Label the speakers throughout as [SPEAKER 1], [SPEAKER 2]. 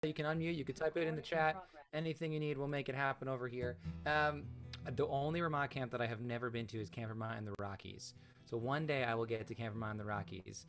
[SPEAKER 1] You can unmute, you can type it in the chat. Anything you need, we'll make it happen over here. The only Vermont camp that I have never been to is Camp Vermont in the Rockies. So one day I will get to Camp Vermont in the Rockies.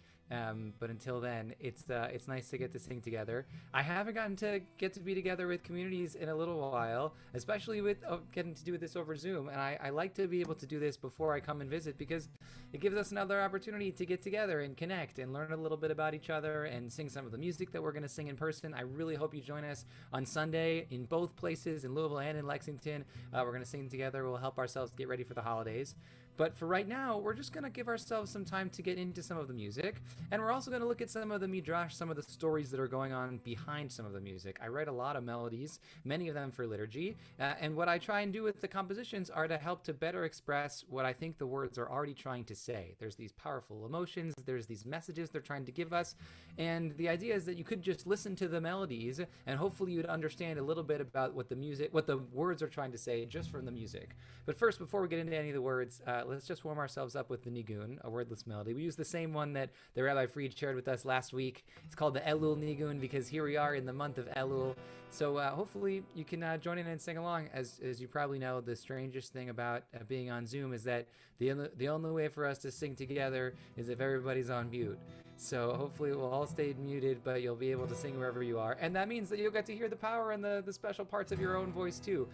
[SPEAKER 1] But until then, it's nice to get to sing together. I haven't gotten to get to be together with communities in a little while, especially with getting to do this over Zoom. And I like to be able to do this before I come and visit because it gives us another opportunity to get together and connect and learn a little bit about each other and sing some of the music that we're going to sing in person. I really hope you join us on Sunday in both places, in Louisville and in Lexington. We're going to sing together. We'll help ourselves get ready for the holidays. But for right now, we're just going to give ourselves some time to get into some of the music. And we're also going to look at some of the Midrash, some of the stories that are going on behind some of the music. I write a lot of melodies, many of them for liturgy. And what I try and do with the compositions are to help to better express what I think the words are already trying to say. There's these powerful emotions, there's these messages they're trying to give us. And the idea is that you could just listen to the melodies and hopefully you'd understand a little bit about what the words are trying to say just from the music. But first, before we get into any of the words, let's just warm ourselves up with the Nigun, a wordless melody. We use the same one that the Rabbi Fried shared with us last week. It's called the Elul Nigun because here we are in the month of Elul. So hopefully you can join in and sing along. As you probably know, the strangest thing about being on Zoom is that the only way for us to sing together is if everybody's on mute. So hopefully we'll all stay muted, but you'll be able to sing wherever you are. And that means that you'll get to hear the power and the special parts of your own voice too.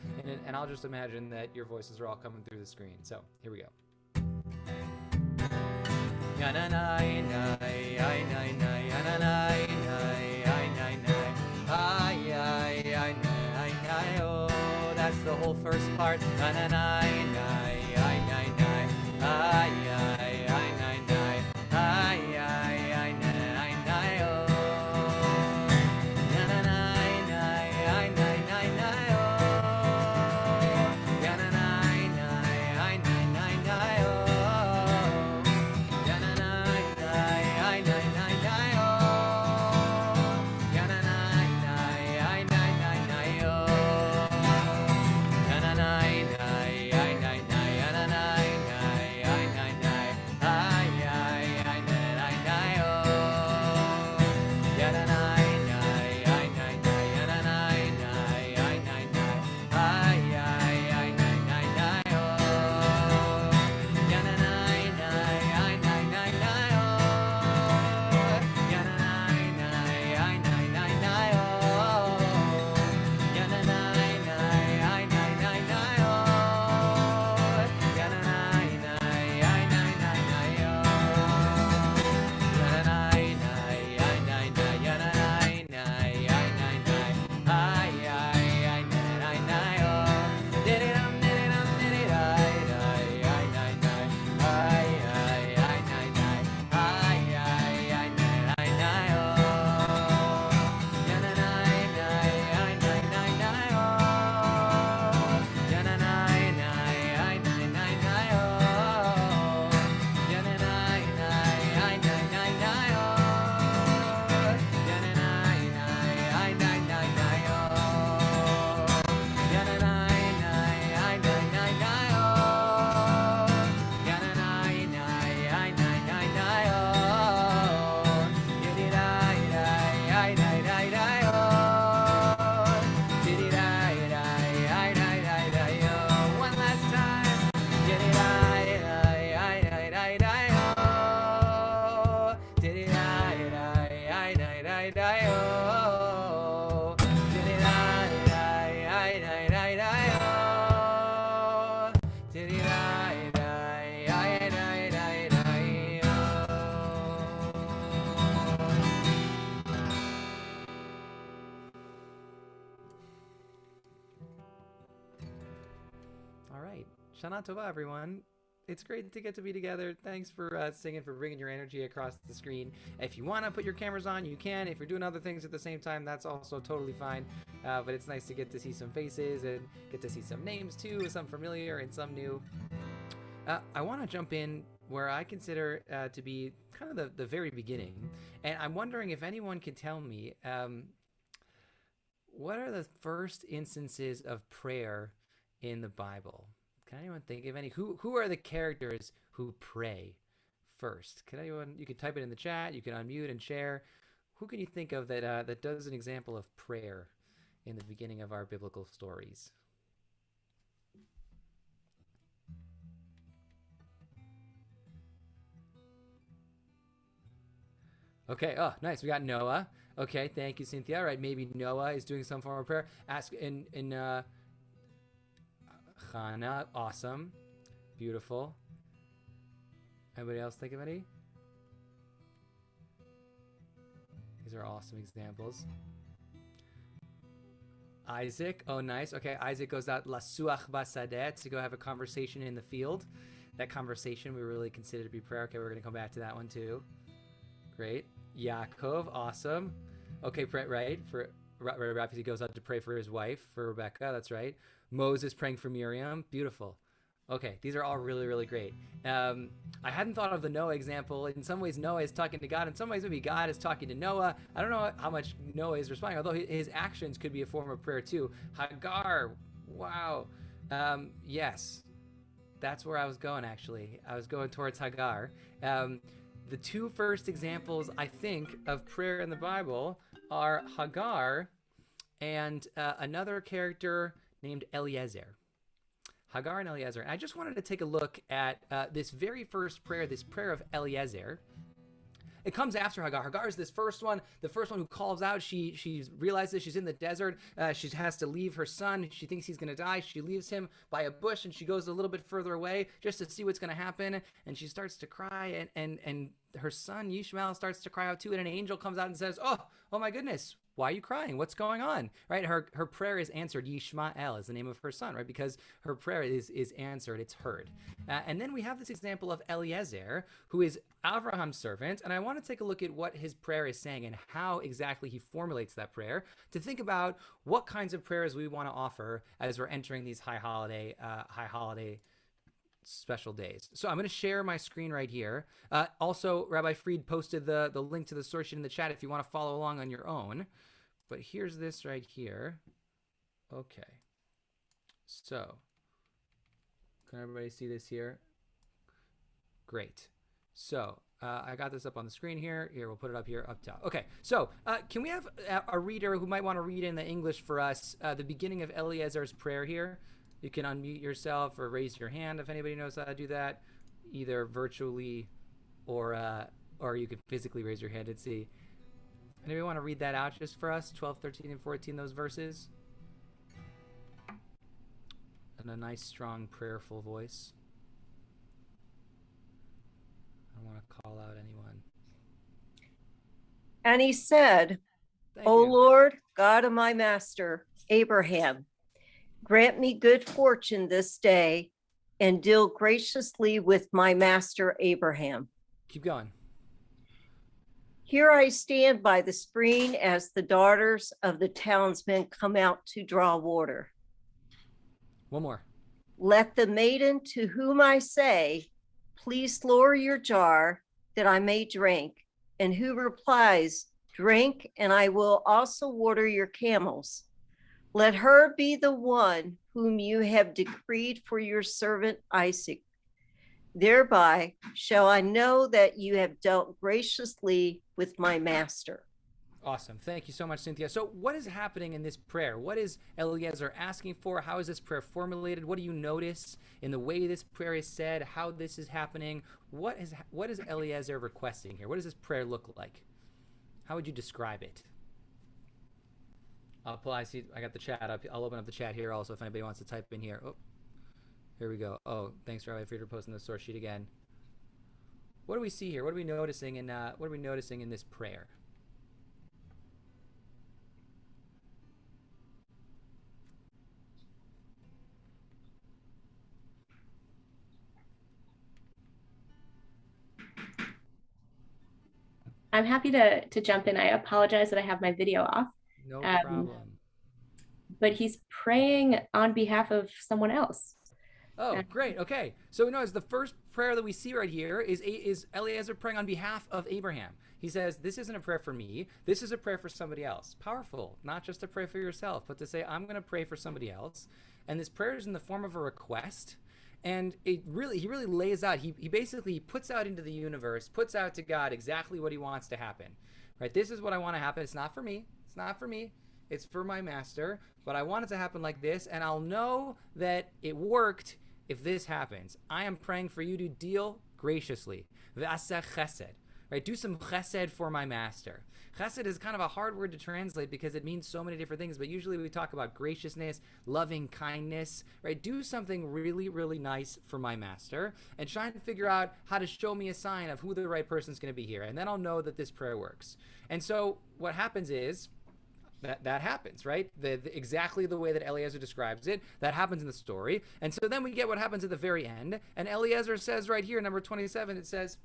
[SPEAKER 1] And I'll just imagine that your voices are all coming through the screen. So here we go. That's the whole first part. All right. Shana Tova, everyone. It's great to get to be together. Thanks for singing, for bringing your energy across the screen. If you want to put your cameras on, you can. If you're doing other things at the same time, that's also totally fine. But it's nice to get to see some faces and get to see some names too, some familiar and some new. I want to jump in where I consider to be kind of the very beginning. And I'm wondering if anyone could tell me what are the first instances of prayer in the Bible? Can anyone think of any? Who are the characters who pray first? Can anyone? You can type it in the chat. You can unmute and share. Who can you think of that that does an example of prayer in the beginning of our biblical stories? Okay. Oh, nice. We got Noah. Okay. Thank you, Cynthia. All right. Maybe Noah is doing some form of prayer. Ask in Hannah. Awesome. Beautiful. Anybody else think of any? These are awesome examples. Isaac. Oh, nice. Okay. Isaac goes out lasuach basadet to go have a conversation in the field. That conversation we really consider to be prayer. Okay. We're going to come back to that one too. Great. Yaakov. Awesome. Okay. Right. For Rabbi, he goes out to pray for his wife, for Rebecca. That's right. Moses praying for Miriam. Beautiful. Okay, these are all really, really great. I hadn't thought of the Noah example. In some ways, Noah is talking to God. In some ways, maybe God is talking to Noah. I don't know how much Noah is responding, although his actions could be a form of prayer too. Hagar, wow. Yes, that's where I was going, actually. I was going towards Hagar. The two first examples, I think, of prayer in the Bible are Hagar and another character named Eliezer. Hagar and Eliezer. And I just wanted to take a look at this very first prayer, this prayer of Eliezer. It comes after Hagar. Hagar is this first one, the first one who calls out. She realizes she's in the desert. She has to leave her son. She thinks he's going to die. She leaves him by a bush, and she goes a little bit further away just to see what's going to happen. And she starts to cry, and her son Yishmael starts to cry out too. And an angel comes out and says, oh my goodness, why are you crying? What's going on? Right? Her prayer is answered. Yishmael is the name of her son, right? Because her prayer is answered. It's heard. And then we have this example of Eliezer, who is Abraham's servant. And I want to take a look at what his prayer is saying and how exactly he formulates that prayer to think about what kinds of prayers we want to offer as we're entering these high holiday special days. So I'm going to share my screen right here. Also, Rabbi Fried posted the link to the source sheet in the chat if you want to follow along on your own. But here's this right here. Okay. So, can everybody see this here? Great. So, I got this up on the screen here. Here, we'll put it up here, up top. Okay, so can we have a reader who might want to read in the English for us the beginning of Eliezer's prayer here? You can unmute yourself or raise your hand if anybody knows how to do that, either virtually or you can physically raise your hand and see. Anybody want to read that out just for us? 12, 13, and 14, those verses? In a nice, strong, prayerful voice. I don't want to call out anyone.
[SPEAKER 2] And he said, O Lord, God of my master, Abraham, grant me good fortune this day and deal graciously with my master Abraham.
[SPEAKER 1] Keep going.
[SPEAKER 2] Here I stand by the spring as the daughters of the townsmen come out to draw water.
[SPEAKER 1] One more.
[SPEAKER 2] Let the maiden to whom I say, please lower your jar that I may drink, and who replies, drink, and I will also water your camels. Let her be the one whom you have decreed for your servant Isaac. Thereby shall I know that you have dealt graciously with my master.
[SPEAKER 1] Awesome. Thank you so much, Cynthia. So what is happening in this prayer? What is Eliezer asking for? How is this prayer formulated? What do you notice in the way this prayer is said, how this is happening? What is Eliezer requesting here? What does this prayer look like? How would you describe it? I got the chat up. I'll open up the chat here also if anybody wants to type in here. Oh, here we go. Oh, thanks, Rabbi, for posting the source sheet again. What do we see here? What are we noticing in this prayer?
[SPEAKER 3] I'm happy to jump in. I apologize that I have my video off.
[SPEAKER 1] No problem.
[SPEAKER 3] But he's praying on behalf of someone else.
[SPEAKER 1] Oh, great. Okay. So notice the first prayer that we see right here is Eliezer praying on behalf of Abraham. He says, this isn't a prayer for me. This is a prayer for somebody else. Powerful. Not just to pray for yourself, but to say, I'm going to pray for somebody else. And this prayer is in the form of a request. And he really lays out, he basically puts out into the universe, puts out to God exactly what he wants to happen. right? This is what I want to happen. It's not for me. It's not for me. It's for my master. But I want it to happen like this, and I'll know that it worked if this happens. I am praying for you to deal graciously. V'aseh chesed. Right? Do some chesed for my master. Chesed is kind of a hard word to translate because it means so many different things, but usually we talk about graciousness, loving kindness, right? Do something really, really nice for my master and try and figure out how to show me a sign of who the right person is going to be here. And then I'll know that this prayer works. And so what happens is, that happens, right? Exactly the way that Eliezer describes it. That happens in the story. And so then we get what happens at the very end. And Eliezer says right here, number 27, it says,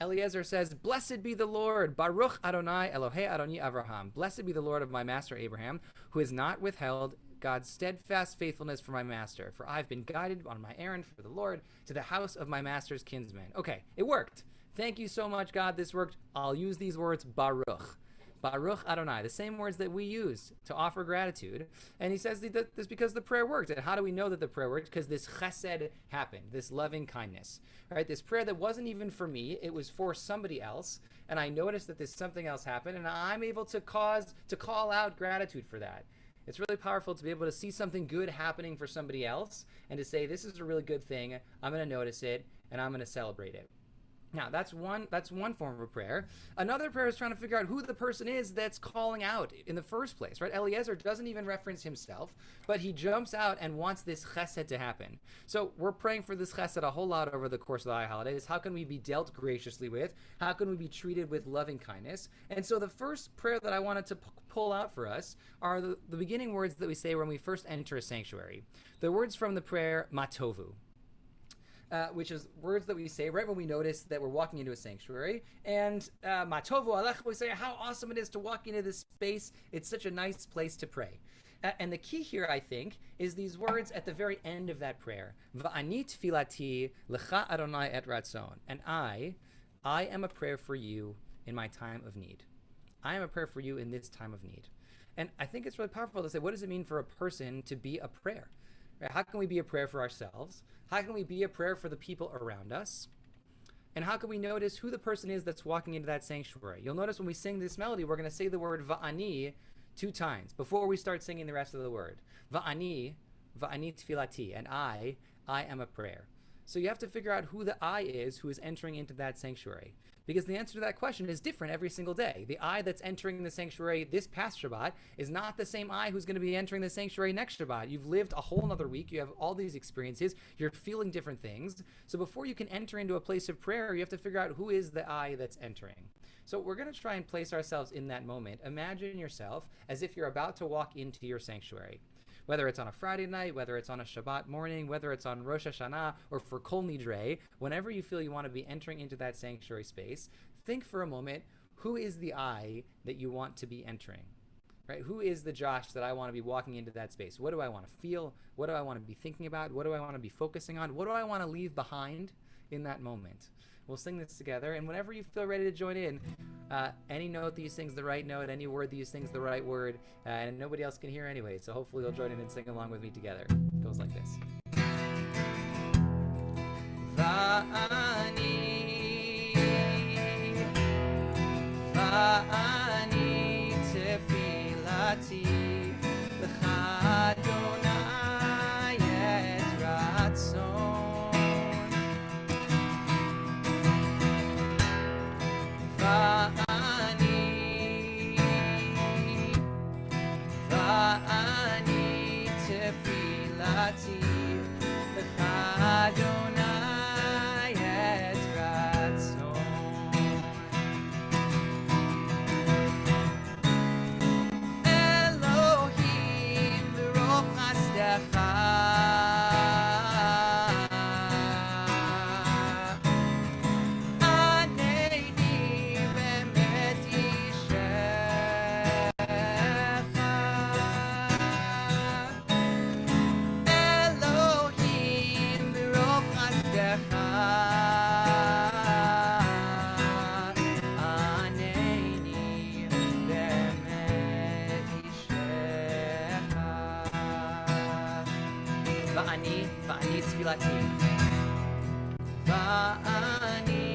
[SPEAKER 1] Eliezer says, "Blessed be the Lord, Baruch Adonai Elohei Adoni Avraham. Blessed be the Lord of my master Abraham, who has not withheld God's steadfast faithfulness for my master. For I've been guided on my errand for the Lord to the house of my master's kinsman." Okay, it worked. Thank you so much, God. This worked. I'll use these words, Baruch. Baruch Adonai, the same words that we use to offer gratitude. And he says that this because the prayer worked. And how do we know that the prayer worked? Because this chesed happened, this loving kindness, right? This prayer that wasn't even for me, it was for somebody else. And I noticed that this something else happened, and I'm able to call out gratitude for that. It's really powerful to be able to see something good happening for somebody else and to say, this is a really good thing. I'm going to notice it, and I'm going to celebrate it. Now, that's one form of a prayer. Another prayer is trying to figure out who the person is that's calling out in the first place, right? Eliezer doesn't even reference himself, but he jumps out and wants this chesed to happen. So we're praying for this chesed a whole lot over the course of the high holidays. How can we be dealt graciously with? How can we be treated with loving kindness? And so the first prayer that I wanted to pull out for us are the beginning words that we say when we first enter a sanctuary. The words from the prayer, Matovu. Which is words that we say right when we notice that we're walking into a sanctuary. And Matovu Alech, we say how awesome it is to walk into this space. It's such a nice place to pray. And the key here, I think, is these words at the very end of that prayer. Va'ani tfilati lecha Adonai et ratzon. And I am a prayer for you in my time of need. I am a prayer for you in this time of need. And I think it's really powerful to say, what does it mean for a person to be a prayer? Right? How can we be a prayer for ourselves? How can we be a prayer for the people around us? And how can we notice who the person is that's walking into that sanctuary? You'll notice when we sing this melody, we're going to say the word va'ani 2 times before we start singing the rest of the word. Va'ani tfilati, and I am a prayer. So you have to figure out who the I is who is entering into that sanctuary. Because the answer to that question is different every single day. The I that's entering the sanctuary this past Shabbat is not the same I who's going to be entering the sanctuary next Shabbat. You've lived a whole nother week. You have all these experiences. You're feeling different things. So before you can enter into a place of prayer, you have to figure out who is the I that's entering. So we're going to try and place ourselves in that moment. Imagine yourself as if you're about to walk into your sanctuary. Whether it's on a Friday night, whether it's on a Shabbat morning, whether it's on Rosh Hashanah, or for Kol Nidre, whenever you feel you want to be entering into that sanctuary space, think for a moment, who is the I that you want to be entering? Right? Who is the Josh that I want to be walking into that space? What do I want to feel? What do I want to be thinking about? What do I want to be focusing on? What do I want to leave behind in that moment? We'll sing this together, and whenever you feel ready to join in, any note that you sing's the right note, any word that you sing's the right word, and nobody else can hear anyway, so hopefully you'll join in and sing along with me together. It goes like this. Va'ani tefilati l'cha Adonai et ratzon. Va'ani tefilati l'cha Adonai et ratzon. Elohim v'rov chasdecha Va'ani tefilati. Va'ani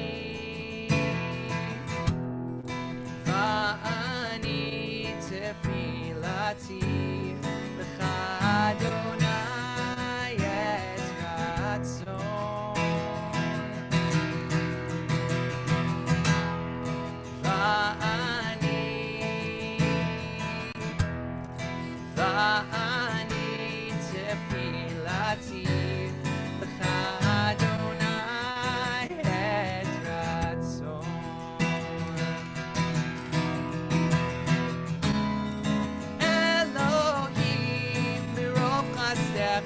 [SPEAKER 1] אני תפילתי לך אדוני את רצון. אלוהים ברוב חסדך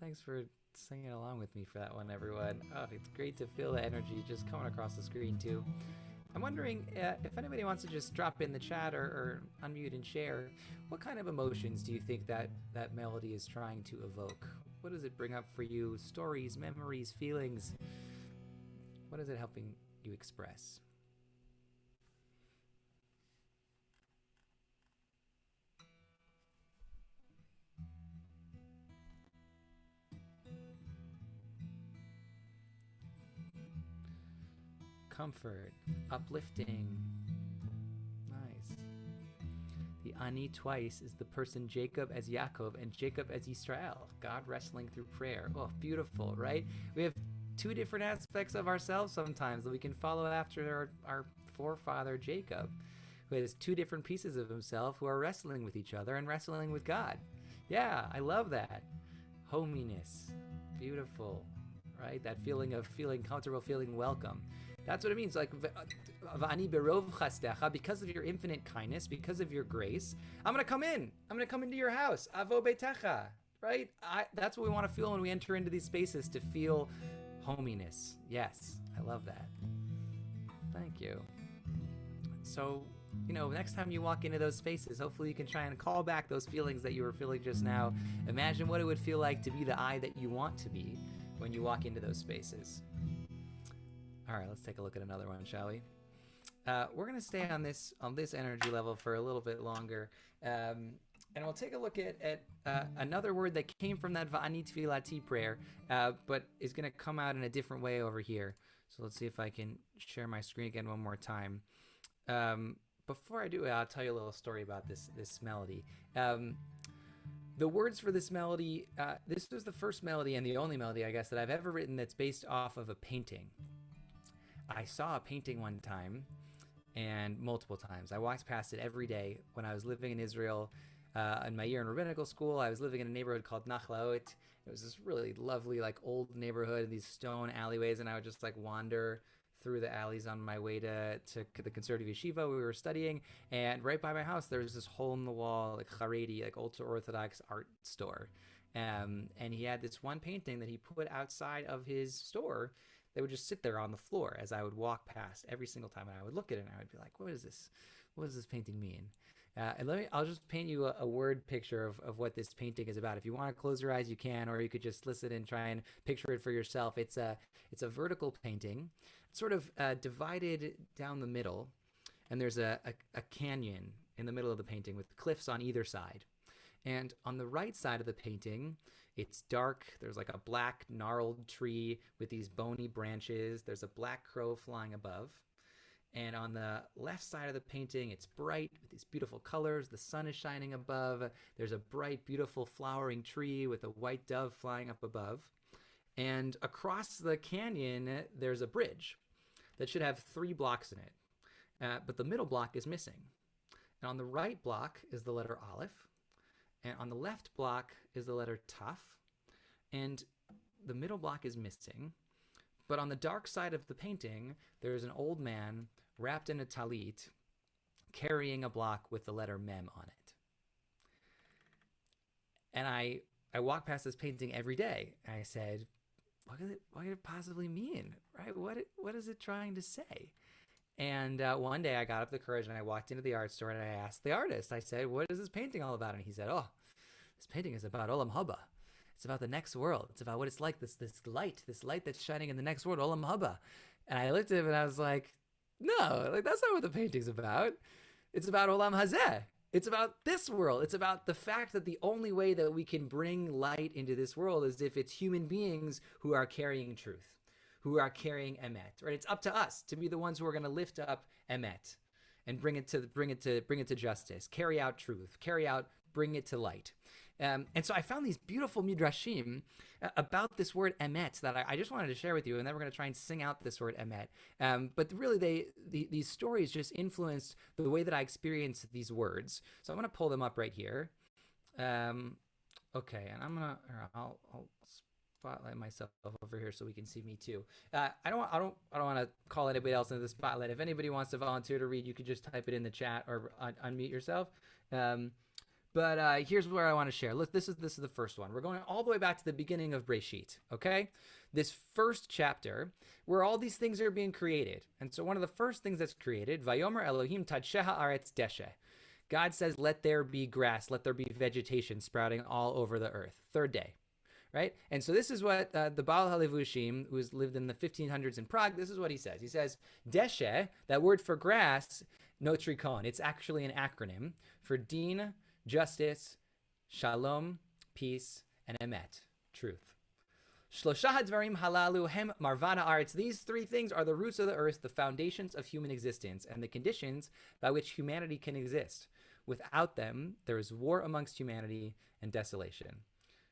[SPEAKER 1] Thanks for singing along with me for that one, everyone. Oh, it's great to feel the energy just coming across the screen, too. I'm wondering if anybody wants to just drop in the chat or unmute and share, what kind of emotions do you think that melody is trying to evoke? What does it bring up for you? Stories, memories, feelings? What is it helping you express? Comfort, uplifting. Nice. The Ani twice is the person Jacob as Yaakov and Jacob as Israel. God wrestling through prayer. Oh, beautiful, right? We have two different aspects of ourselves sometimes that we can follow after our forefather Jacob, who has two different pieces of himself who are wrestling with each other and wrestling with God. Yeah, I love that. Hominess. Beautiful, right? That feeling of feeling comfortable, feeling welcome. That's what it means, like, v'ani berov chasdecha, because of your infinite kindness, because of your grace, I'm going to come in. I'm going to come into your house. Avo beitecha, right? That's what we want to feel when we enter into these spaces, to feel hominess. Yes, I love that. Thank you. So, next time you walk into those spaces, hopefully you can try and call back those feelings that you were feeling just now. Imagine what it would feel like to be the I that you want to be when you walk into those spaces. All right, let's take a look at another one, shall we? We're going to stay on this energy level for a little bit longer, and we'll take a look at another word that came from that Va'ani Tefilati prayer, but is going to come out in a different way over here. So let's see if I can share my screen again one more time. Before I do it, I'll tell you a little story about this melody. The words for this melody, this was the first melody and the only melody, I guess, that I've ever written that's based off of a painting. I saw a painting one time, and multiple times. I walked past it every day when I was living in Israel in my year in rabbinical school. I was living in a neighborhood called Nachlaot. It was this really lovely, like, old neighborhood, these stone alleyways, and I would just, like, wander through the alleys on my way to the conservative yeshiva we were studying. And right by my house, there was this hole-in-the-wall, like, Haredi, like, ultra-Orthodox art store. And he had this one painting that he put outside of his store. They would just sit there on the floor as I would walk past every single time, and I would look at it and I would be like, what is this? What does this painting mean? I'll just paint you a word picture of what this painting is about. If you want to close your eyes, you can, or you could just listen and try and picture it for yourself. It's a vertical painting, sort of divided down the middle, and there's a canyon in the middle of the painting with cliffs on either side. And on the right side of the painting, it's dark. There's like a black gnarled tree with these bony branches. There's a black crow flying above. And on the left side of the painting, it's bright with these beautiful colors. The sun is shining above. There's a bright, beautiful flowering tree with a white dove flying up above. And across the canyon, there's a bridge that should have 3 blocks in it. But the middle block is missing. And on the right block is the letter Aleph. And on the left block is the letter Taf. And the middle block is missing. But on the dark side of the painting, there is an old man wrapped in a talit carrying a block with the letter Mem on it. And I walk past this painting every day. And I said, what could it possibly mean? Right? What is it trying to say? And one day I got up the courage and I walked into the art store and I asked the artist, I said, what is this painting all about? And he said, oh, this painting is about Olam Haba. It's about the next world. It's about what it's like, this light that's shining in the next world, Olam Haba. And I looked at him and I was like, no, like that's not what the painting's about. It's about Olam Hazeh. It's about this world. It's about the fact that the only way that we can bring light into this world is if it's human beings who are carrying truth, who are carrying emet, right? It's up to us to be the ones who are going to lift up emet and bring it to justice, carry out truth, bring it to light. And so I found these beautiful midrashim about this word emet that I just wanted to share with you, and then we're going to try and sing out this word emet. But really, these stories just influenced the way that I experience these words. So I'm going to pull them up right here. Okay, and I'll spotlight myself over here so we can see me too. I don't want to call anybody else into the spotlight. If anybody wants to volunteer to read, you could just type it in the chat or unmute yourself. But here's where I want to share. Look, this is the first one. We're going all the way back to the beginning of Breshit, okay? This first chapter where all these things are being created. And so one of the first things that's created, Vayomer Elohim Tadshe haaretz deshe. God says, let there be grass, let there be vegetation sprouting all over the earth. Third day, right? And so this is what the Baal HaLevushim, who's lived in the 1500s in Prague, this is what he says. He says, deshe, that word for grass, notrikon, it's actually an acronym for din, justice, shalom, peace, and emet, truth. Shlosha hadvarim halalu hem marvana aretz. These 3 things are the roots of the earth, the foundations of human existence, and the conditions by which humanity can exist. Without them, there is war amongst humanity and desolation.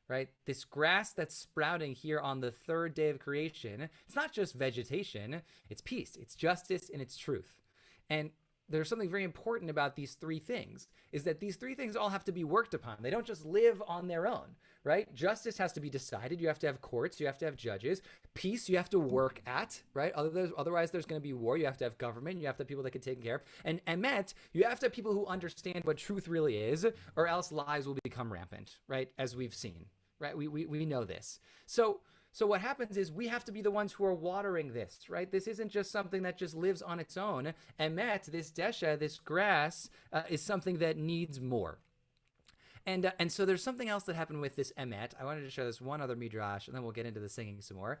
[SPEAKER 1] Right? This grass that's sprouting here on the 3rd day of creation, it's not just vegetation, it's peace, it's justice, and it's truth. And there's something very important about these 3 things, is that these 3 things all have to be worked upon. They don't just live on their own, right? Justice has to be decided. You have to have courts. You have to have judges. Peace, you have to work at, right? Otherwise, there's going to be war. You have to have government. You have to have people that can take care of. And emet, you have to have people who understand what truth really is, or else lies will become rampant, right? As we've seen, right? We know this. So what happens is we have to be the ones who are watering this, right? This isn't just something that just lives on its own. Emet, this desha, this grass, is something that needs more. And so there's something else that happened with this emet. I wanted to share this one other midrash, and then we'll get into the singing some more.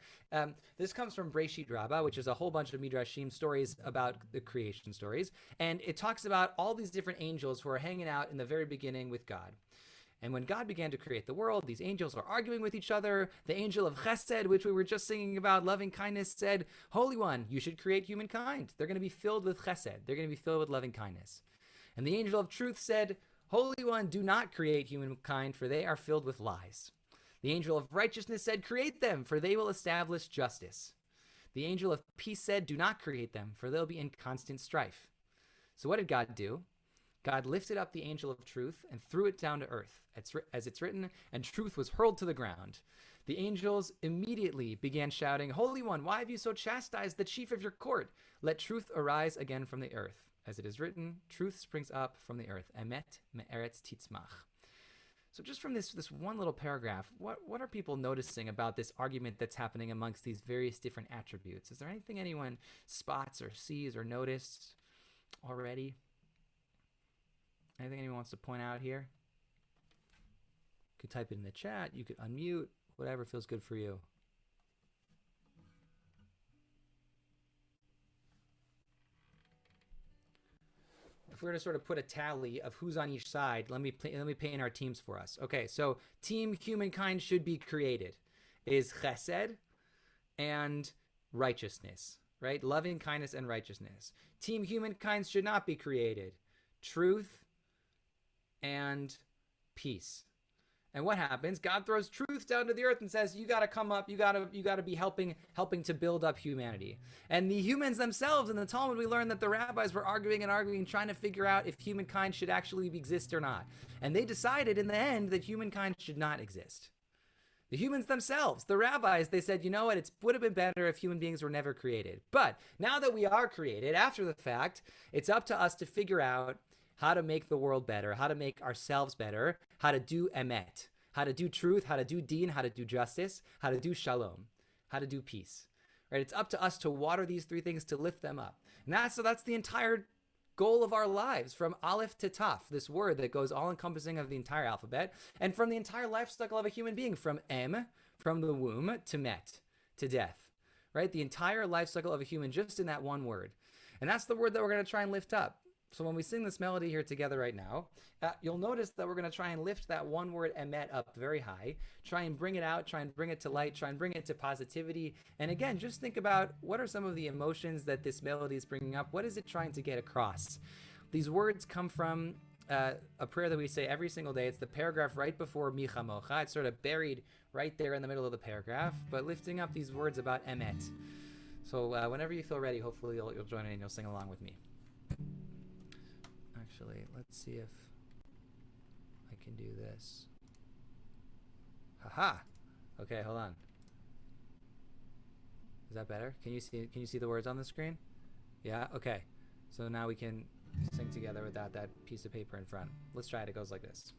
[SPEAKER 1] This comes from Breshit Rabbah, which is a whole bunch of midrashim stories about the creation stories. And it talks about all these different angels who are hanging out in the very beginning with God. And when God began to create the world, these angels are arguing with each other. The angel of Chesed, which we were just singing about, loving kindness, said, Holy One, you should create humankind. They're going to be filled with Chesed. They're going to be filled with loving kindness. And the angel of truth said, Holy One, do not create humankind, for they are filled with lies. The angel of righteousness said, create them, for they will establish justice. The angel of peace said, do not create them, for they'll be in constant strife. So what did God do? God lifted up the angel of truth and threw it down to earth, as it's written, and truth was hurled to the ground. The angels immediately began shouting, Holy One, why have you so chastised the chief of your court? Let truth arise again from the earth. As it is written, truth springs up from the earth. Emet me'eretz titzmach. So just from this one little paragraph, what are people noticing about this argument that's happening amongst these various different attributes? Is there anything anyone spots or sees or noticed already? Anything anyone wants to point out here? You could type it in the chat. You could unmute. Whatever feels good for you. If we're going to sort of put a tally of who's on each side, let me paint our teams for us. Okay, so team humankind should be created is chesed and righteousness, right? Loving kindness and righteousness. Team humankind should not be created. Truth and peace. And what happens? God throws truth down to the earth and says, you got to come up, you got to be helping to build up humanity. And the humans themselves, in the Talmud, we learned that the rabbis were arguing, trying to figure out if humankind should actually exist or not. And they decided in the end that humankind should not exist. The humans themselves, the rabbis, they said, you know what, it would have been better if human beings were never created. But now that we are created, after the fact, it's up to us to figure out how to make the world better, how to make ourselves better, how to do emet, how to do truth, how to do deen, how to do justice, how to do shalom, how to do peace. Right? It's up to us to water these three things, to lift them up. And that's the entire goal of our lives, from Aleph to Taf, this word that goes all-encompassing of the entire alphabet, and from the entire life cycle of a human being, from from the womb, to met, to death. Right? The entire life cycle of a human, just in that one word. And that's the word that we're going to try and lift up. So when we sing this melody here together right now, you'll notice that we're going to try and lift that one word emet up very high, try and bring it out, try and bring it to light, try and bring it to positivity. And again, just think about what are some of the emotions that this melody is bringing up? What is it trying to get across? These words come from a prayer that we say every single day. It's the paragraph right before Micha Mocha. It's sort of buried right there in the middle of the paragraph, but lifting up these words about emet. So whenever you feel ready, hopefully you'll join in and you'll sing along with me. Actually, let's see if I can do this. Haha. Okay, hold on. Is that better? Can you see the words on the screen? Yeah? Okay. So now we can sing together without that piece of paper in front. Let's try it. It goes like this.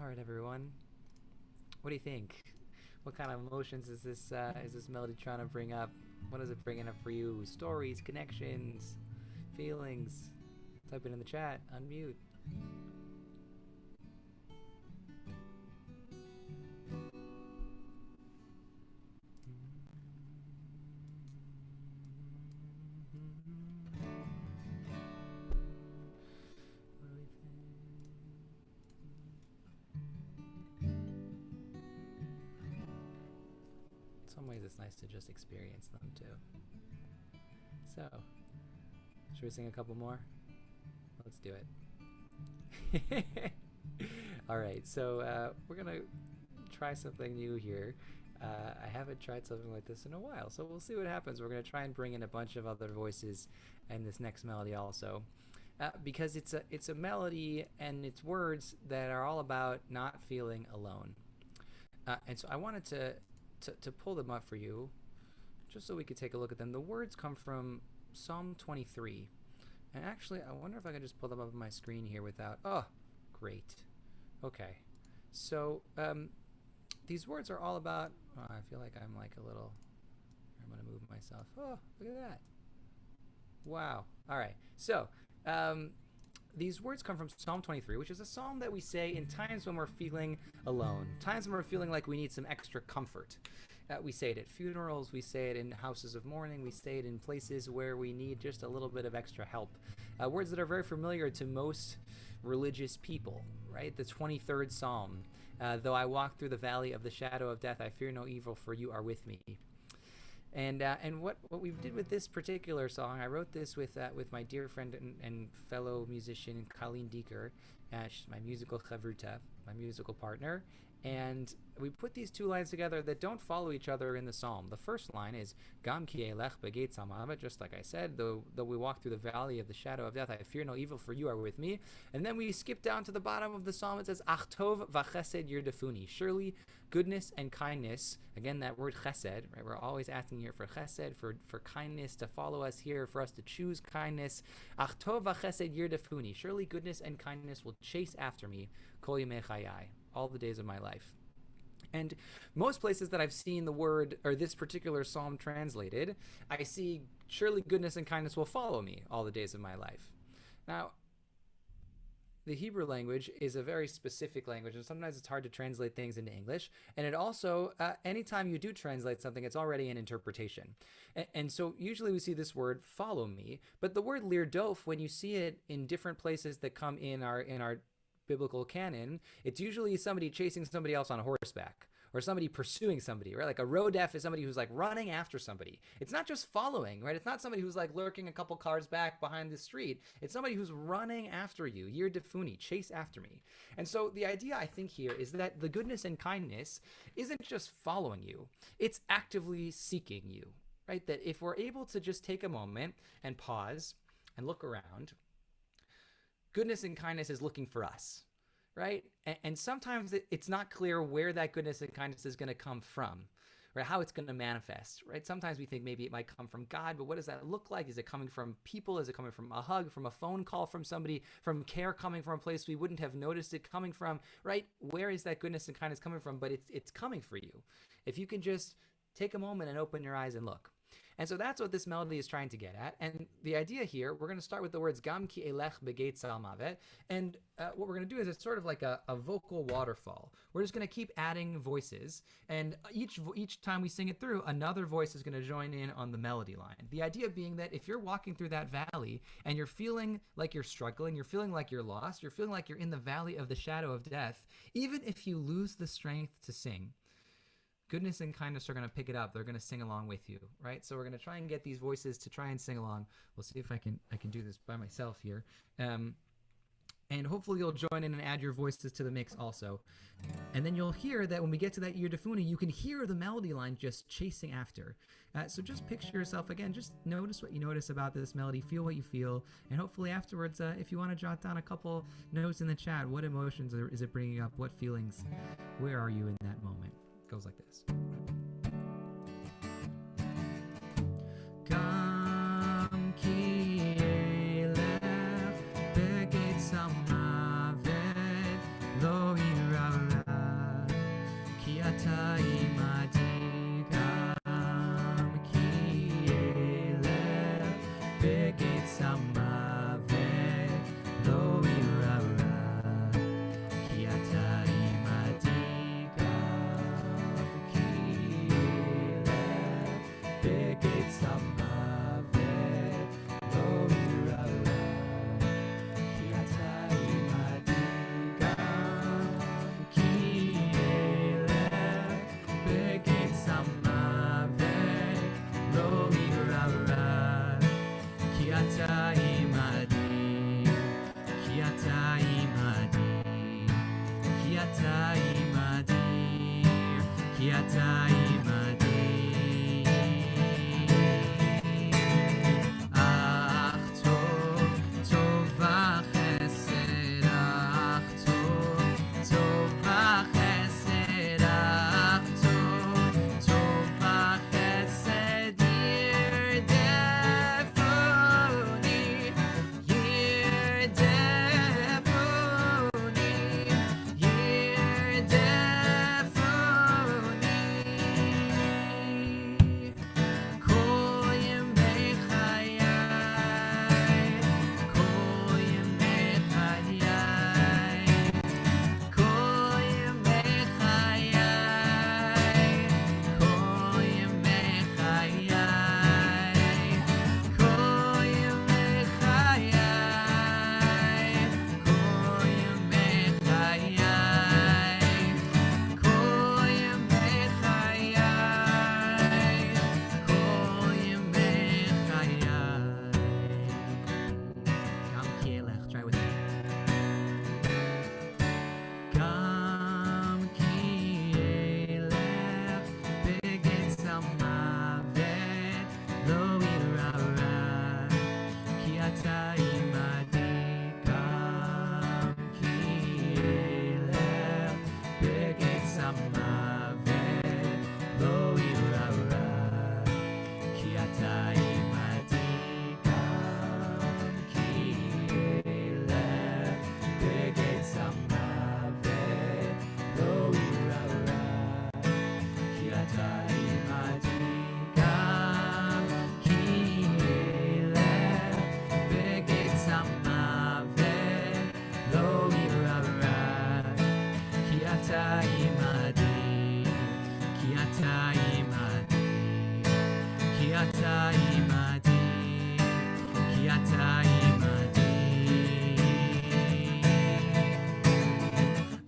[SPEAKER 1] All right, everyone. What do you think? What kind of emotions is this melody trying to bring up? What is it bringing up for you? Stories, connections, feelings? Type it in the chat. Unmute. In some ways, it's nice to just experience them too. So, should we sing a couple more? Let's do it. All right, so we're gonna try something new here. I haven't tried something like this in a while, so we'll see what happens. We're gonna try and bring in a bunch of other voices in this next melody also, because it's a melody and it's words that are all about not feeling alone. And so I wanted to pull them up for you, just so we could take a look at them. The words come from Psalm 23. And actually, I wonder if I can just pull them up on my screen here without... Oh, great. Okay. So, these words are all about... Oh, I feel like I'm like a little... I'm going to move myself. Oh, look at that. Wow. All right. So, these words come from Psalm 23, which is a psalm that we say in times when we're feeling alone, times when we're feeling like we need some extra comfort. We say it at funerals, we say it in houses of mourning, we say it in places where we need just a little bit of extra help. Words that are very familiar to most religious people, right? The 23rd Psalm, though I walk through the valley of the shadow of death, I fear no evil, for you are with me. And what we did with this particular song, I wrote this with my dear friend and fellow musician Colleen Deeker. She's my musical chavruta, my musical partner. And we put these two lines together that don't follow each other in the psalm. The first line is Gam ki elech begetz hamavet, just like I said, though we walk through the valley of the shadow of death, I fear no evil, for you are with me. And then we skip down to the bottom of the psalm. It says Ach tov v'chesed yirdefuni, surely goodness and kindness. Again, that word chesed, right? We're always asking here for chesed, for kindness to follow us here, for us to choose kindness. Ach tov v'chesed yirdefuni, surely goodness and kindness will chase after me. Kol yemei chayai, all the days of my life. And most places that I've seen the word or this particular psalm translated, I see surely goodness and kindness will follow me all the days of my life. Now, the Hebrew language is a very specific language, and sometimes it's hard to translate things into English. And it also, anytime you do translate something, it's already an interpretation. And so usually we see this word follow me, but the word lirdof, when you see it in different places that come in our biblical canon, it's usually somebody chasing somebody else on horseback, or somebody pursuing somebody, right? Like a rodef is somebody who's like running after somebody. It's not just following, right? It's not somebody who's like lurking a couple cars back behind the street. It's somebody who's running after you. Yirdefuni, chase after me. And so the idea I think here is that the goodness and kindness isn't just following you, it's actively seeking you, right? That if we're able to just take a moment and pause and look around, goodness and kindness is looking for us, right? And sometimes it's not clear where that goodness and kindness is going to come from, right? How it's going to manifest, right? Sometimes we think maybe it might come from God, but what does that look like? Is it coming from people? Is it coming from a hug, from a phone call from somebody, from care coming from a place we wouldn't have noticed it coming from, right? Where is that goodness and kindness coming from? But it's coming for you. If you can just take a moment and open your eyes and look. And so that's what this melody is trying to get at. And the idea here, we're going to start with the words Gam ki elech begetz hamavet. And what we're going to do is it's sort of like a vocal waterfall. We're just going to keep adding voices. And each time we sing it through, another voice is going to join in on the melody line. The idea being that if you're walking through that valley and you're feeling like you're struggling, you're feeling like you're lost, you're feeling like you're in the valley of the shadow of death, even if you lose the strength to sing, goodness and kindness are going to pick it up. They're going to sing along with you, right? So we're going to try and get these voices to try and sing along. We'll see if I can do this by myself here. And hopefully you'll join in and add your voices to the mix also. And then you'll hear that when we get to that Yirdefuni, you can hear the melody line just chasing after. So just picture yourself again, just notice what you notice about this melody, feel what you feel, and hopefully afterwards, if you want to jot down a couple notes in the chat, what emotions is it bringing up, what feelings, where are you in that moment? It goes like this. Gam ki elef begetz hamavet lo ira אתה עימדי, כי אתה עימדי.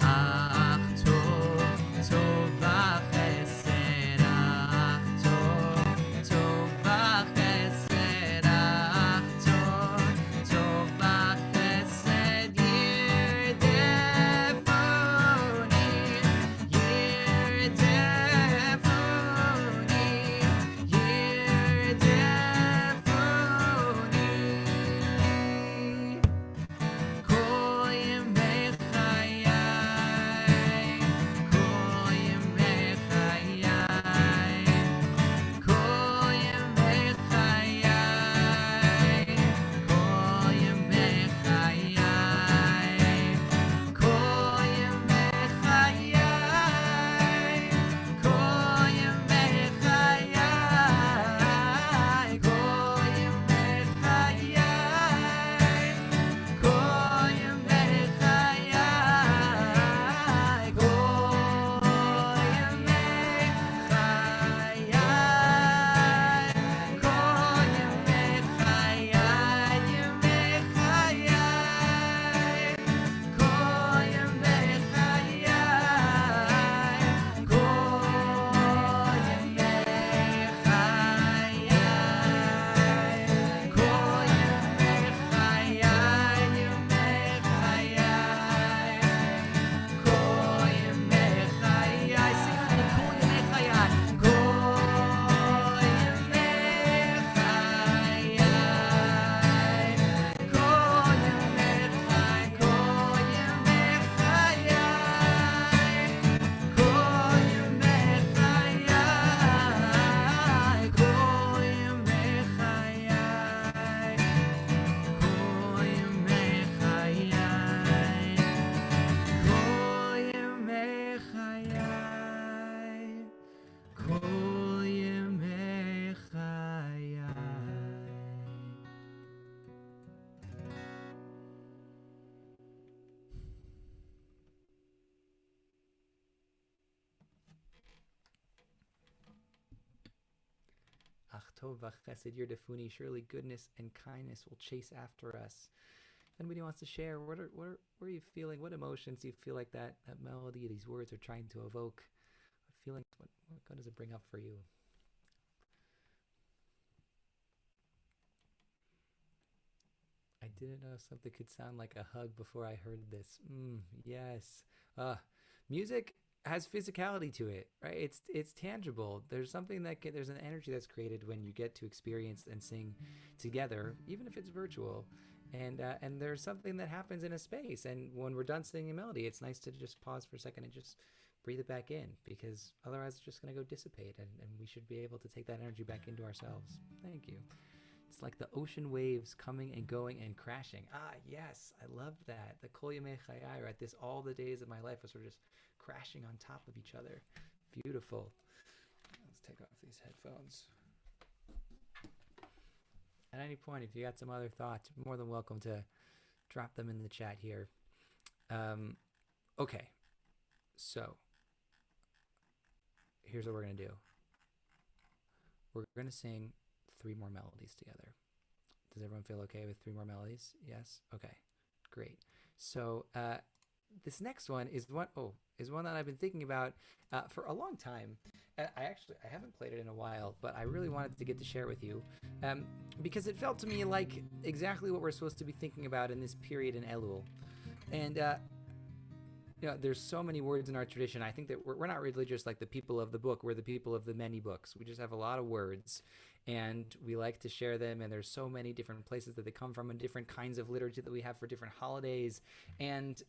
[SPEAKER 1] אך טוב, טוב וחסד, אך טוב, טוב וחסד, אך טוב, טוב וחסד ירדפוני, ירדפוני, ירדפוני. כל ימי חיי, כל ימי חיי, כל ימי חיי, כל ימי חיי, כל ימי חיי, כל ימי חיי, כל ימי חיי, כל ימי חיי, כל ימי חיי, כל ימי חיי, ימי חיי, כל ימי חיי, כל Ach tov v'chesed yirdefunni, surely goodness and kindness will chase after us. If anybody wants to share, what are you feeling? What emotions do you feel like that melody, these words are trying to evoke? What feelings, what does it bring up for you? I didn't know something could sound like a hug before I heard this. Yes. Music has physicality to it, right? It's tangible. There's something there's an energy that's created when you get to experience and sing together, even if it's virtual. And there's something that happens in a space. And when we're done singing a melody, it's nice to just pause for a second and just breathe it back in, because otherwise it's just going to go dissipate, and we should be able to take that energy back into ourselves. Thank you. It's like the ocean waves coming and going and crashing. Yes, I love that. The Kol Yemei Chayai, right? All the days of my life was sort of just crashing on top of each other. Beautiful. Let's take off these headphones. At any point, if you got some other thoughts, you're more than welcome to drop them in the chat here. Okay. So, here's what we're going to do. We're going to sing 3 more melodies together. Does everyone feel okay with 3 more melodies? Yes? Okay, great. So this next one is one that I've been thinking about for a long time. I haven't played it in a while, but I really wanted to get to share it with you because it felt to me like exactly what we're supposed to be thinking about in this period in Elul. And there's so many words in our tradition. I think that we're not religious like the people of the book. We're the people of the many books. We just have a lot of words, and we like to share them. And there's so many different places that they come from, and different kinds of liturgy that we have for different holidays. And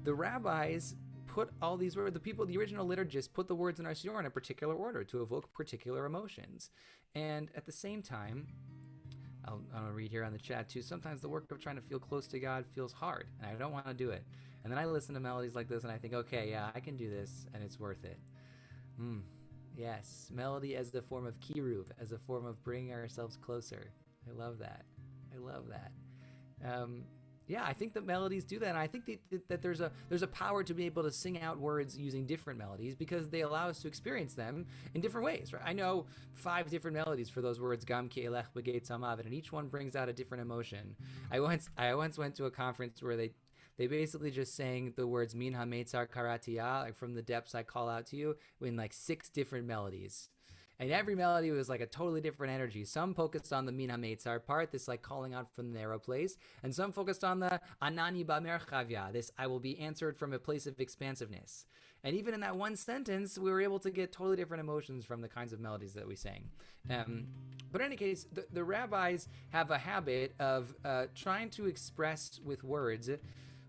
[SPEAKER 1] the rabbis put all these words, the original liturgists put the words in our siddur in a particular order to evoke particular emotions. And at the same time, I'll read here on the chat too, sometimes the work of trying to feel close to God feels hard, and I don't want to do it. And then I listen to melodies like this and I think, okay, yeah, I can do this, and it's worth it. Yes, melody as a form of kiruv, as a form of bringing ourselves closer. I love that. Yeah, I think that melodies do that, and I think that there's a power to be able to sing out words using different melodies because they allow us to experience them in different ways. Right? I know 5 different melodies for those words, Gam ki elech b'geit samav, and each one brings out a different emotion. I once went to a conference where they basically just sang the words Min ha-meitzar karatiyah, like from the depths I call out to you, in like 6 different melodies. And every melody was like a totally different energy. Some focused on the Min ha-meitzar part, this like calling out from the narrow place. And some focused on the Anani ba-merchavya, this I will be answered from a place of expansiveness. And even in that one sentence, we were able to get totally different emotions from the kinds of melodies that we sang. But in any case, the rabbis have a habit of trying to express with words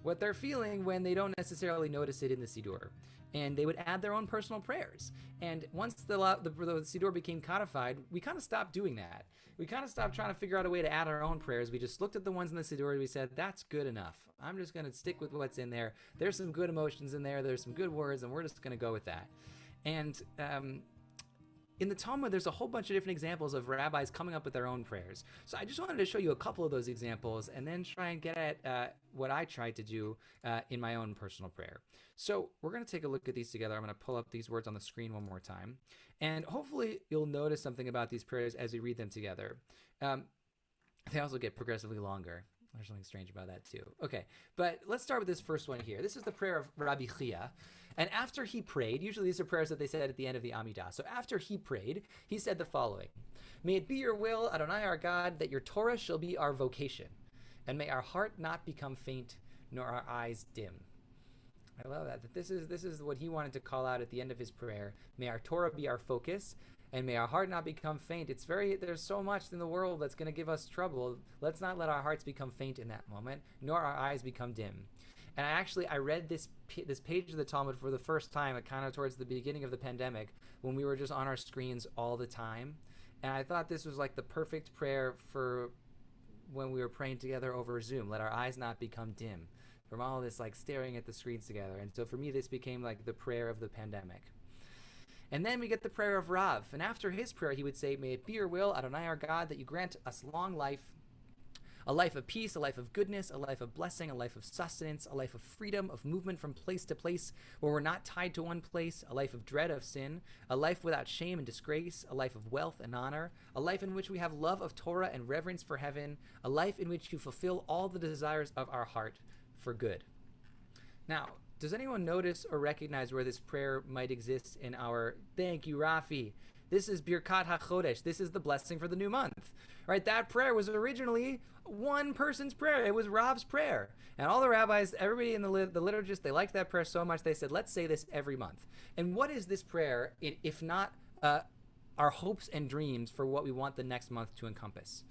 [SPEAKER 1] what they're feeling when they don't necessarily notice it in the Siddur. And they would add their own personal prayers. And once the Siddur became codified, we kind of stopped doing that. We kind of stopped trying to figure out a way to add our own prayers. We just looked at the ones in the Siddur and we said, that's good enough. I'm just going to stick with what's in there. There's some good emotions in there. There's some good words, and we're just going to go with that. And in the Talmud, there's a whole bunch of different examples of rabbis coming up with their own prayers. So I just wanted to show you a couple of those examples and then try and get at what I tried to do in my own personal prayer. So we're going to take a look at these together. I'm going to pull up these words on the screen one more time. And hopefully you'll notice something about these prayers as we read them together. They also get progressively longer. There's something strange about that too. Okay, but let's start with this first one here. This is the prayer of Rabbi Chia. And after he prayed, usually these are prayers that they said at the end of the Amidah. So after he prayed, he said the following: May it be your will, Adonai our God, that your Torah shall be our vocation, and may our heart not become faint, nor our eyes dim. I love that. That this is what he wanted to call out at the end of his prayer. May our Torah be our focus, and may our heart not become faint. There's so much in the world that's going to give us trouble. Let's not let our hearts become faint in that moment, nor our eyes become dim. And I read this page of the Talmud for the first time, kind of towards the beginning of the pandemic, when we were just on our screens all the time. And I thought this was like the perfect prayer for when we were praying together over Zoom. Let our eyes not become dim from all this like staring at the screens together. And so for me, this became like the prayer of the pandemic. And then we get the prayer of Rav. And after his prayer, he would say, may it be your will, Adonai our God, that you grant us long life, a life of peace, a life of goodness, a life of blessing, a life of sustenance, a life of freedom, of movement from place to place where we're not tied to one place, a life of dread of sin, a life without shame and disgrace, a life of wealth and honor, a life in which we have love of Torah and reverence for heaven, a life in which you fulfill all the desires of our heart for good. Now, does anyone notice or recognize where this prayer might exist in our, thank you, Rafi. This is Birkat HaChodesh. This is the blessing for the new month, right? That prayer was originally one person's prayer. It was Rav's prayer. And all the rabbis, everybody in the liturgists, they liked that prayer so much, they said, let's say this every month. And what is this prayer, if not our hopes and dreams for what we want the next month to encompass?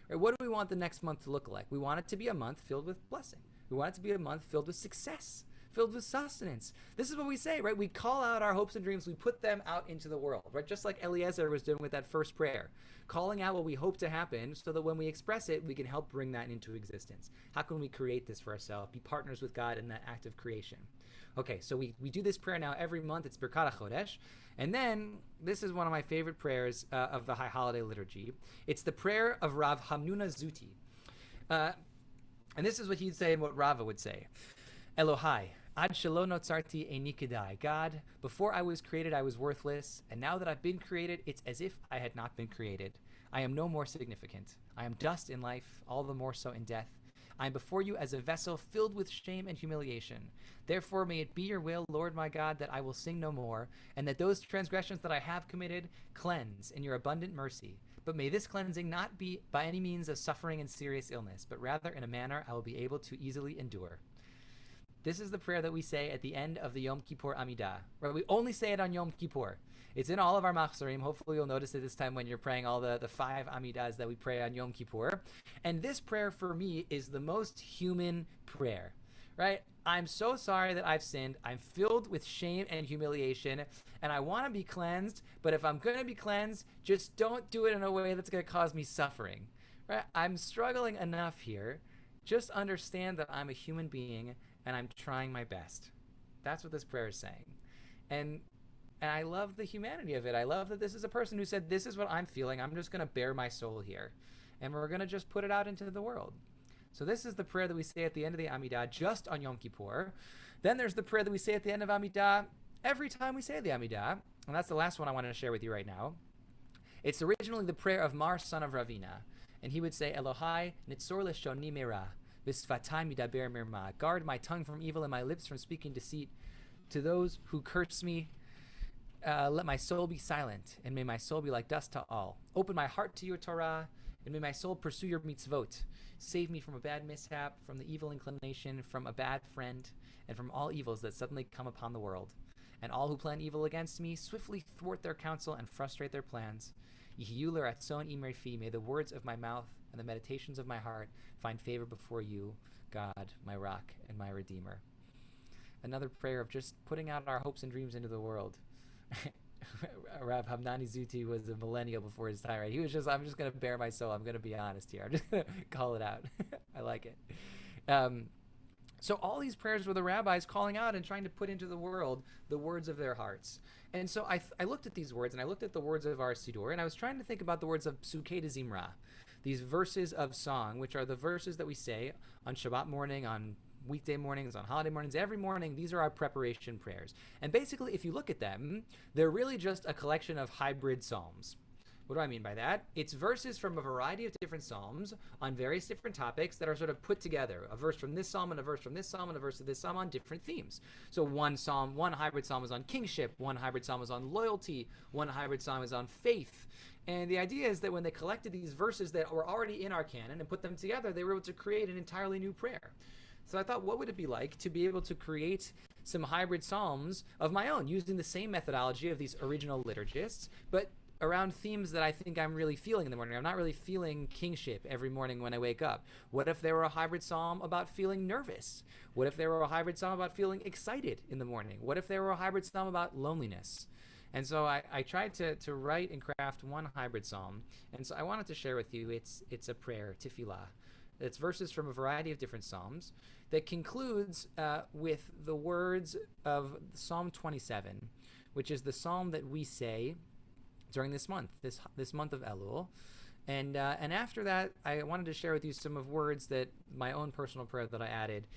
[SPEAKER 1] Right? What do we want the next month to look like? We want it to be a month filled with blessing. We want it to be a month filled with success, filled with sustenance. This is what we say, right? We call out our hopes and dreams. We put them out into the world, right? Just like Eliezer was doing with that first prayer, calling out what we hope to happen so that when we express it, we can help bring that into existence. How can we create this for ourselves? Be partners with God in that act of creation. Okay, so we do this prayer now every month. It's Birkat HaChodesh. And then this is one of my favorite prayers of the High Holiday Liturgy. It's the prayer of Rav Hamnuna Zuti. And this is what he'd say and what Rava would say. Elohai, Ad shelo notzarti eini kedai. God, before I was created, I was worthless, and now that I've been created, it's as if I had not been created. I am no more significant. I am dust in life, all the more so in death. I am before you as a vessel filled with shame and humiliation. Therefore, may it be your will, Lord my God, that I will sing no more, and that those transgressions that I have committed cleanse in your abundant mercy. But may this cleansing not be by any means of suffering and serious illness, but rather in a manner I will be able to easily endure. This is the prayer that we say at the end of the Yom Kippur Amidah, right? We only say it on Yom Kippur. It's in all of our machzorim. Hopefully you'll notice it this time when you're praying all the 5 Amidahs that we pray on Yom Kippur. And this prayer for me is the most human prayer, right? I'm so sorry that I've sinned. I'm filled with shame and humiliation, and I want to be cleansed, but if I'm going to be cleansed, just don't do it in a way that's going to cause me suffering, right? I'm struggling enough here. Just understand that I'm a human being and I'm trying my best. That's what this prayer is saying. And I love the humanity of it. I love that this is a person who said, this is what I'm feeling. I'm just going to bare my soul here. And we're going to just put it out into the world. So this is the prayer that we say at the end of the Amidah just on Yom Kippur. Then there's the prayer that we say at the end of Amidah every time we say the Amidah. And that's the last one I want to share with you right now. It's originally the prayer of Mar, son of Ravina. And he would say, Elohai nitzor leshoni mera, v'sfatay midaber mirma. Guard my tongue from evil and my lips from speaking deceit. To those who curse me, let my soul be silent, and may my soul be like dust to all. Open my heart to your Torah, and may my soul pursue your mitzvot. Save me from a bad mishap, from the evil inclination, from a bad friend, and from all evils that suddenly come upon the world. And all who plan evil against me, swiftly thwart their counsel and frustrate their plans. Yihiyu l'ratzon imrei fi, may the words of my mouth and the meditations of my heart find favor before you, God, my rock and my redeemer. Another prayer of just putting out our hopes and dreams into the world. Rav Hamnani Zuti was a millennial before his time, right? He was just, I'm just going to bare my soul. I'm going to be honest here. I'm just going to call it out. I like it. So all these prayers were the rabbis calling out and trying to put into the world the words of their hearts. And so I looked at these words, and I looked at the words of our Siddur, and I was trying to think about the words of Psukei de Zimra, these verses of song, which are the verses that we say on Shabbat morning, on weekday mornings, on holiday mornings, every morning. These are our preparation prayers. And basically, if you look at them, they're really just a collection of hybrid psalms. What do I mean by that? It's verses from a variety of different psalms on various different topics that are sort of put together. A verse from this psalm and a verse from this psalm and a verse of this psalm on different themes. So one hybrid psalm is on kingship, one hybrid psalm is on loyalty, one hybrid psalm is on faith. And the idea is that when they collected these verses that were already in our canon and put them together, they were able to create an entirely new prayer. So I thought, what would it be like to be able to create some hybrid psalms of my own using the same methodology of these original liturgists, but around themes that I think I'm really feeling in the morning. I'm not really feeling kingship every morning when I wake up. What if there were a hybrid psalm about feeling nervous? What if there were a hybrid psalm about feeling excited in the morning? What if there were a hybrid psalm about loneliness? And so I tried to write and craft one hybrid psalm. And so I wanted to share with you, it's a prayer, tefillah. It's verses from a variety of different psalms that concludes with the words of Psalm 27, which is the psalm that we say during this month, this month of Elul. And after that, I wanted to share with you some of words that my own personal prayer that I added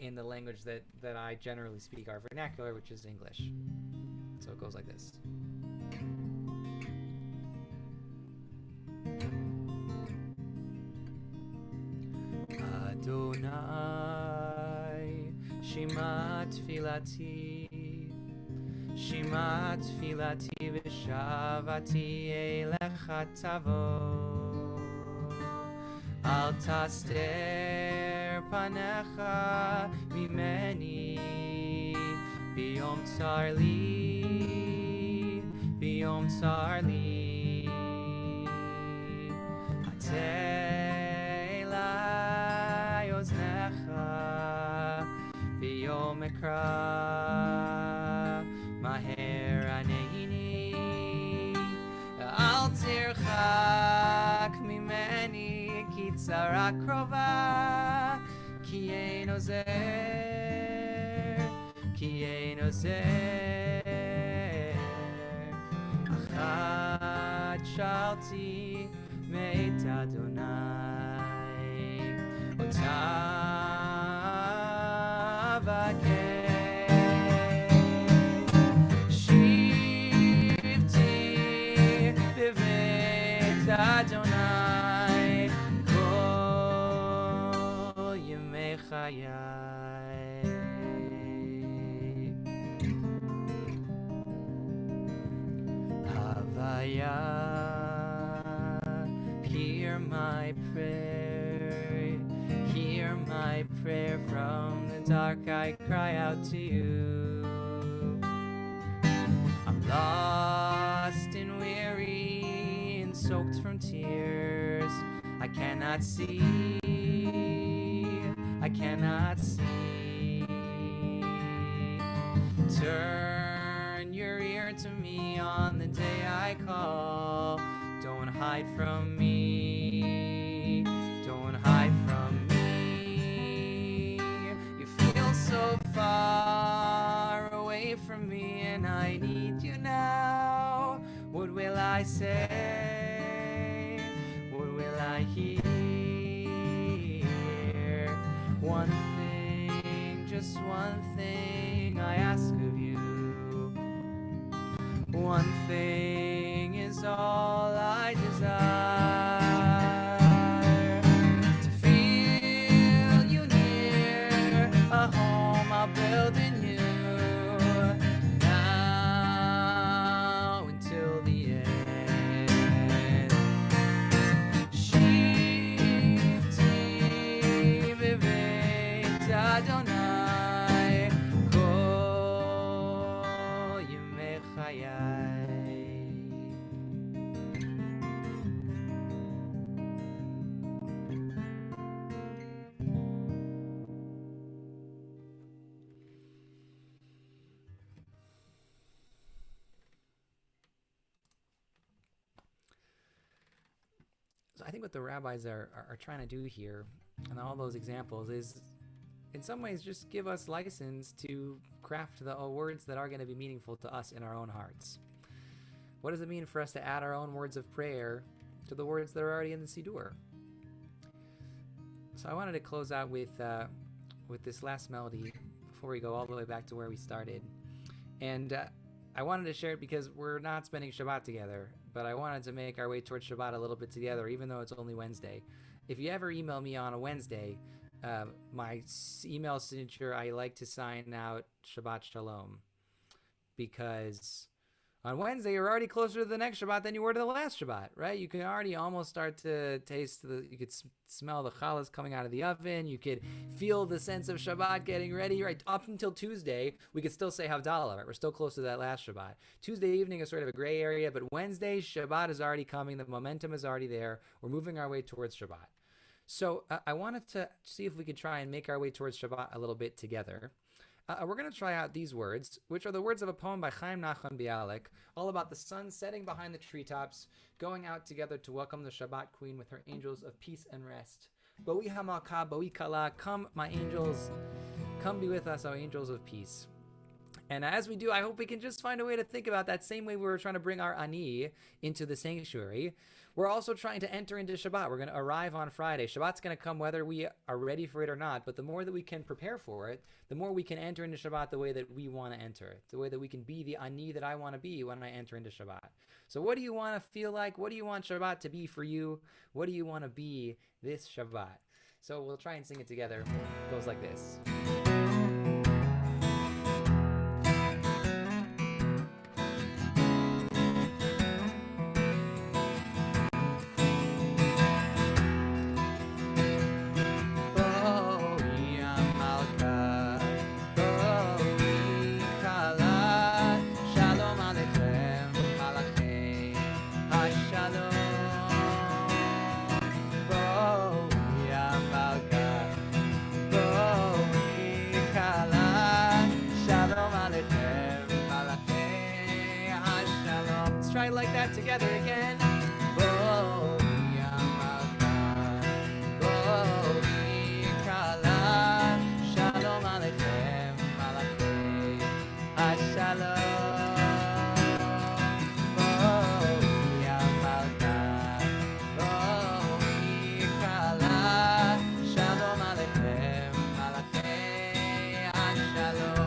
[SPEAKER 1] in the language that I generally speak, our vernacular, which is English. So it goes like this. Adonai, Shema Tfilati, Shema Tfilati v'shavati elecha tavo, al taster panecha mimeni, biyom tzar li, biyom tzar li, hatei elai oznecha, biyom ekra, maher aneini, al tirchak mimeni, ki tzara krova, ki ein ozer, ki ein ozer, achad shalti meit Adonai, otav akeh. Adonai kol yemei chayai. Havaya, hear my prayer from the dark. I cry out to you. I'm lost and weary, soaked from tears. I cannot see. Turn your ear to me on the day I call. Don't hide from me. Don't hide from me. You feel so far away from me, and I need you now. What will I say? What will I hear? So I think what the rabbis are trying to do here, and all those examples, is in some ways just give us license to craft the words that are going to be meaningful to us in our own hearts. What does it mean for us to add our own words of prayer to the words that are already in the Siddur? So I wanted to close out with this last melody before we go all the way back to where we started. And I wanted to share it because we're not spending Shabbat together, but I wanted to make our way towards Shabbat a little bit together, even though it's only Wednesday. If you ever email me on a Wednesday, my email signature, I like to sign out Shabbat Shalom, because on Wednesday you're already closer to the next Shabbat than you were to the last Shabbat, right? You can already almost start to taste you could smell the challahs coming out of the oven. You could feel the sense of Shabbat getting ready, right? Up until Tuesday, we could still say Havdalah, right? We're still close to that last Shabbat. Tuesday evening is sort of a gray area, but Wednesday, Shabbat is already coming. The momentum is already there. We're moving our way towards Shabbat. So I wanted to see if we could try and make our way towards Shabbat a little bit together. We're going to try out these words, which are the words of a poem by Chaim Nachman Bialik, all about the sun setting behind the treetops, going out together to welcome the Shabbat Queen with her angels of peace and rest. Boi hamalka, boi kala, come, my angels, come be with us, O angels of peace. And as we do, I hope we can just find a way to think about that same way we were trying to bring our ani into the sanctuary. We're also trying to enter into Shabbat. We're going to arrive on Friday. Shabbat's going to come whether we are ready for it or not. But the more that we can prepare for it, the more we can enter into Shabbat the way that we want to enter it, the way that we can be the ani that I want to be when I enter into Shabbat. So what do you want to feel like? What do you want Shabbat to be for you? What do you want to be this Shabbat? So we'll try and sing it together. It goes like this. Try like that together again. Shalom Aleichem, Malachei HaShalom. Shalom Aleichem, Malachei HaShalom.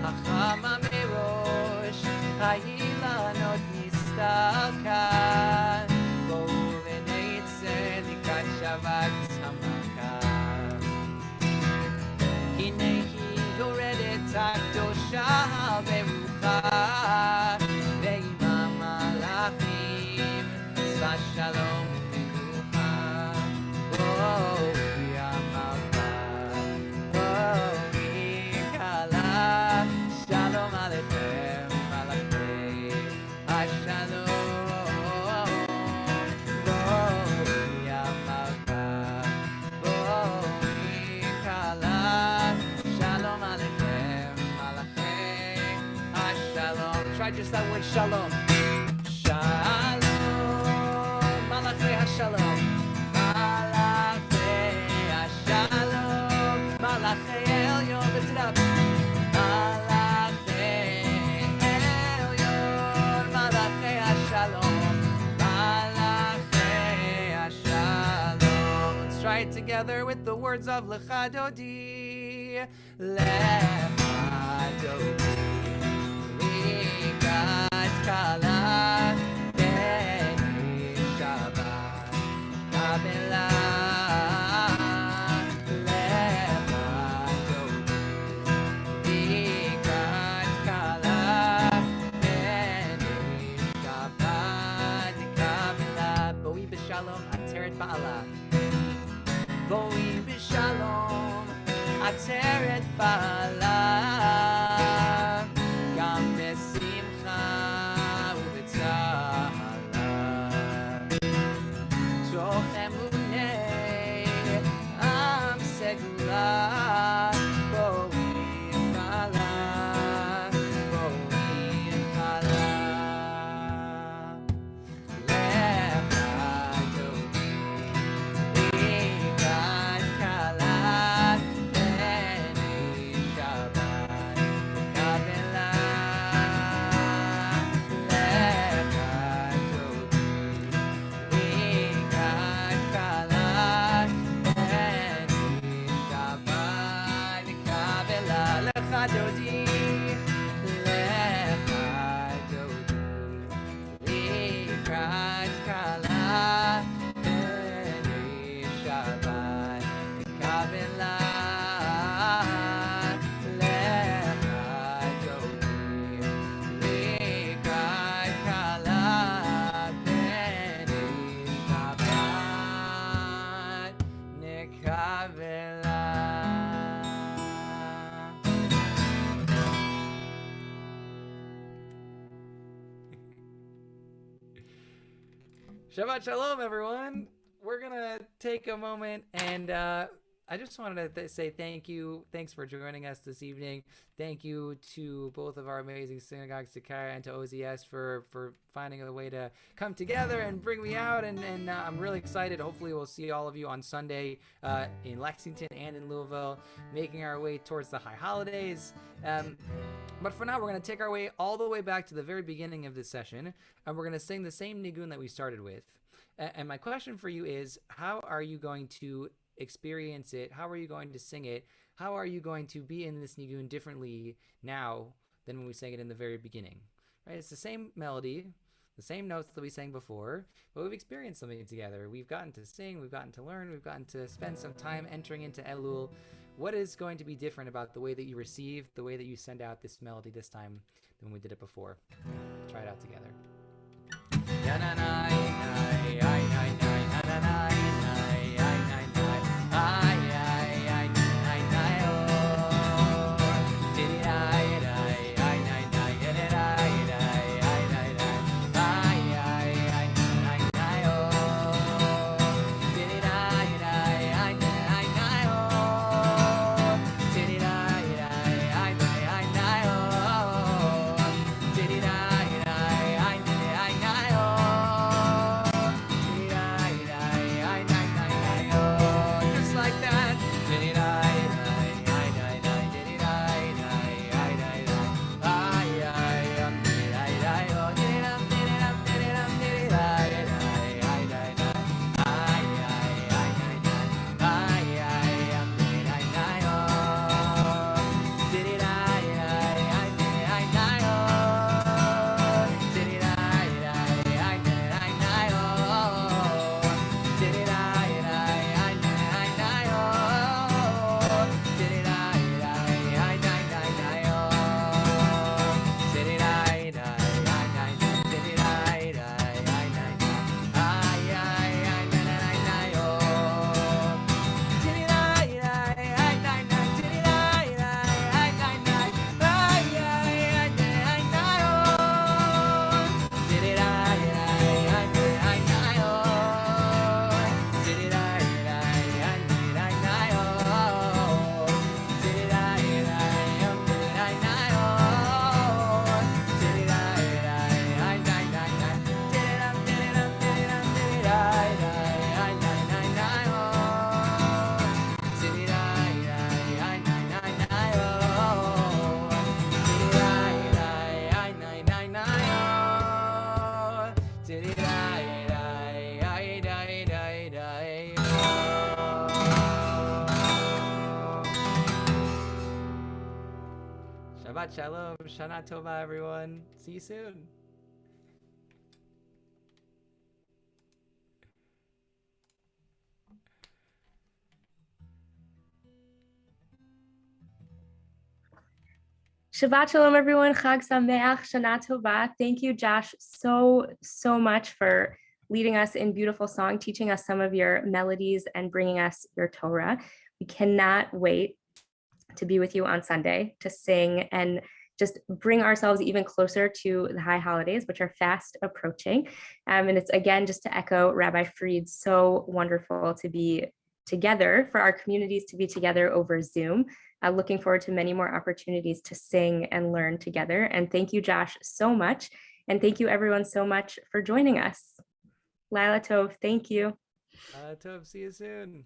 [SPEAKER 1] Hachama merosh, ha'ilanot nistalkan, bo'u v'neitzeh likat Shabbat hamakam. Hinehi yoredet hakdosha berucha, ve'imam malachim, tzvah shalom u'menucha. Bo'u yamalcha, bo'u mikala, Shalom Aleichem, Malachei HaShalom. Bo'u yamalcha, bo'u mikala, Shalom Aleichem, Malachei HaShalom. Try just that word, Shalom. Shalom, Malachei HaShalom. Malachei HaShalom. Malachei Elyon, lift it up. Let's try it together with the words of Lecha Dodi. Lecha Dodi, Likat Kala, Beni Shabbat, Kabela. Shalom, Ateret Ba'ala. Boi b'shalom, Ateret Ba'ala. Gam besimcha u'b'tzahara. Toch emunei am segula. Boi chala, boi chala. dodi, lecha dodi, likrat kala, beni Shabbat, kabela, lecha dodi, likrat kala, beni Shabbat, nekavela. Shabbat Shalom, everyone. We're going to take a moment and I just wanted to say thank you. Thanks for joining us this evening. Thank you to both of our amazing synagogues, Sakaya and to OZS for finding a way to come together and bring me out. And I'm really excited. Hopefully we'll see all of you on Sunday in Lexington and in Louisville, making our way towards the high holidays. But for now, we're going to take our way all the way back to the very beginning of this session, and we're going to sing the same nigun that we started with. And my question for you is, how are you going to experience it? How are you going to sing it? How are you going to be in this nigun differently now than when we sang it in the very beginning? Right? It's the same melody, the same notes that we sang before, but we've experienced something together. We've gotten to sing, we've gotten to learn, we've gotten to spend some time entering into Elul. What is going to be different about the way that you receive, the way that you send out this melody this time than when we did it before? Try it out together. Shabbat Shalom, Shana Tova, everyone. See you soon.
[SPEAKER 3] Shabbat Shalom, everyone. Chag Sameach, Shana Tova. Thank you, Josh, so much for leading us in beautiful song, teaching us some of your melodies and bringing us your Torah. We cannot wait to be with you on Sunday to sing and just bring ourselves even closer to the high holidays, which are fast approaching. And it's, again, just to echo Rabbi Fried, so wonderful to be together, for our communities to be together over Zoom. Looking forward to many more opportunities to sing and learn together. And thank you, Josh, so much. And thank you, everyone, so much for joining us. Laila Tov, thank you.
[SPEAKER 1] Laila Tov, see you soon.